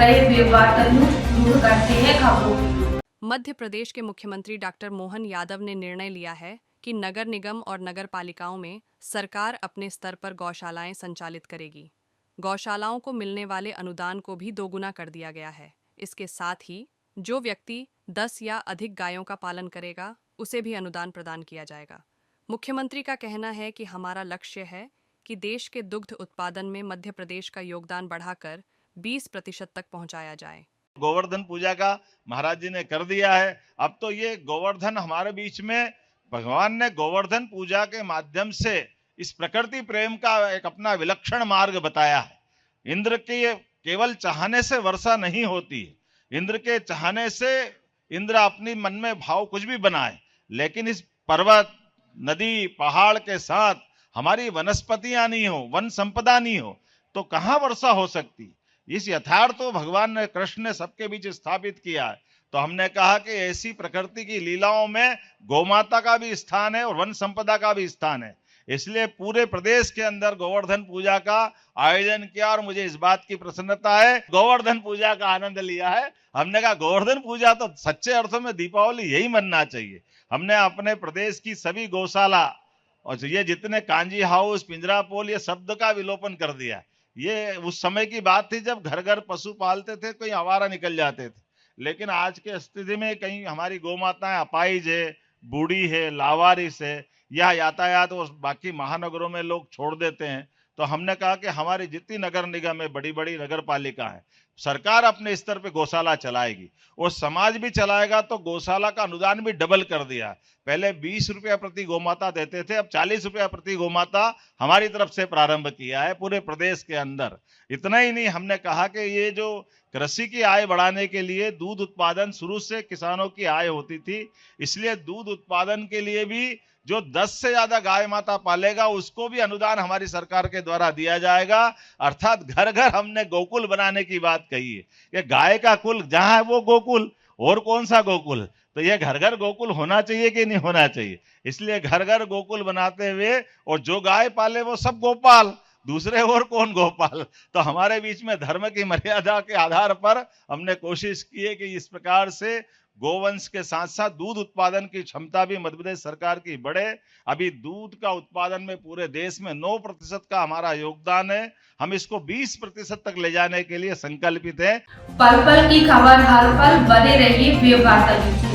रहे बेवारतनु दूर करते हैं खबरों। मध्य प्रदेश के मुख्यमंत्री डॉक्टर मोहन यादव ने निर्णय लिया है कि नगर निगम और नगर पालिकाओं में सरकार अपने स्तर पर गौशालाएं संचालित करेगी। गौशालाओं को मिलने वाले अनुदान को भी दोगुना कर दिया गया है। इसके साथ ही जो व्यक्ति 10 या अधिक गायों का पालन करेगा उसे भी अनुदान प्रदान किया जाएगा। मुख्यमंत्री का कहना है कि हमारा लक्ष्य है कि देश के दुग्ध उत्पादन में मध्य प्रदेश का योगदान बढ़ाकर 20% तक पहुंचाया जाए। गोवर्धन पूजा का महाराज जी ने कर दिया है। अब तो ये गोवर्धन हमारे बीच में भगवान ने गोवर्धन पूजा के माध्यम से इस प्रकृति प्रेम का एक अपना विलक्षण मार्ग बताया है। इंद्र के केवल चाहने से वर्षा नहीं होती है। इंद्र के चाहने से इंद्र अपनी मन में भाव कुछ भी बनाए, लेकिन इस पर्वत नदी पहाड़ के साथ हमारी वनस्पतियां नहीं हो, वन संपदा नहीं हो, तो कहां वर्षा हो सकती। इस यथार्थ तो भगवान ने कृष्ण ने सबके बीच स्थापित किया है। तो हमने कहा कि ऐसी प्रकृति की लीलाओं में गौमाता का भी स्थान है और वन संपदा का भी स्थान है। इसलिए पूरे प्रदेश के अंदर गोवर्धन पूजा का आयोजन किया और मुझे इस बात की प्रसन्नता है, गोवर्धन पूजा का आनंद लिया है। हमने कहा गोवर्धन पूजा तो सच्चे अर्थों में दीपावली यही मनना चाहिए। हमने अपने प्रदेश की सभी गौशाला और ये जितने कांजी हाउस, पिंजरा पोल, ये शब्द का विलोपन कर दिया। ये उस समय की बात थी जब घर घर पशु पालते थे, कोई आवारा निकल जाते थे। लेकिन आज के स्थिति में कहीं हमारी गौ माताएं अपाहिज है, बूढ़ी है, लावारिस है, या यातायात और बाकी महानगरों में लोग छोड़ देते हैं। तो हमने कहा कि हमारी जितनी नगर निगम है, बड़ी बड़ी नगर पालिका है, सरकार अपने स्तर पे गौशाला चलाएगी और समाज भी चलाएगा। तो गौशाला का अनुदान भी डबल कर दिया। पहले 20 रुपया प्रति गौमाता देते थे, अब 40 रुपया प्रति गौमाता हमारी तरफ से प्रारंभ किया है पूरे प्रदेश के अंदर। इतना ही नहीं, हमने कहा कि ये जो कृषि की आय बढ़ाने के लिए दूध उत्पादन शुरू से किसानों की आय होती थी, इसलिए दूध उत्पादन के लिए भी जो 10 से ज्यादा गाय माता पालेगा उसको भी अनुदान हमारी सरकार के द्वारा दिया जाएगा। अर्थात घर घर हमने गोकुल बनाने की बात कही है कि गाय का कुल जहां है वो गोकुल, और कौन सा गोकुल। तो ये घर घर गोकुल होना चाहिए कि नहीं होना चाहिए। इसलिए घर घर गोकुल बनाते हुए, और जो गाय पाले वो सब गोपाल, दूसरे और कौन गोपाल। तो हमारे बीच में धर्म की मर्यादा के आधार पर हमने कोशिश की है कि इस प्रकार से गोवंश के साथ साथ दूध उत्पादन की क्षमता भी मध्य प्रदेश सरकार की बढ़े। अभी दूध का उत्पादन में पूरे देश में 9% का हमारा योगदान है। हम इसको 20% तक ले जाने के लिए संकल्पित हैं। पल पल की खबर हर पल बने रहिए बेवारतनु।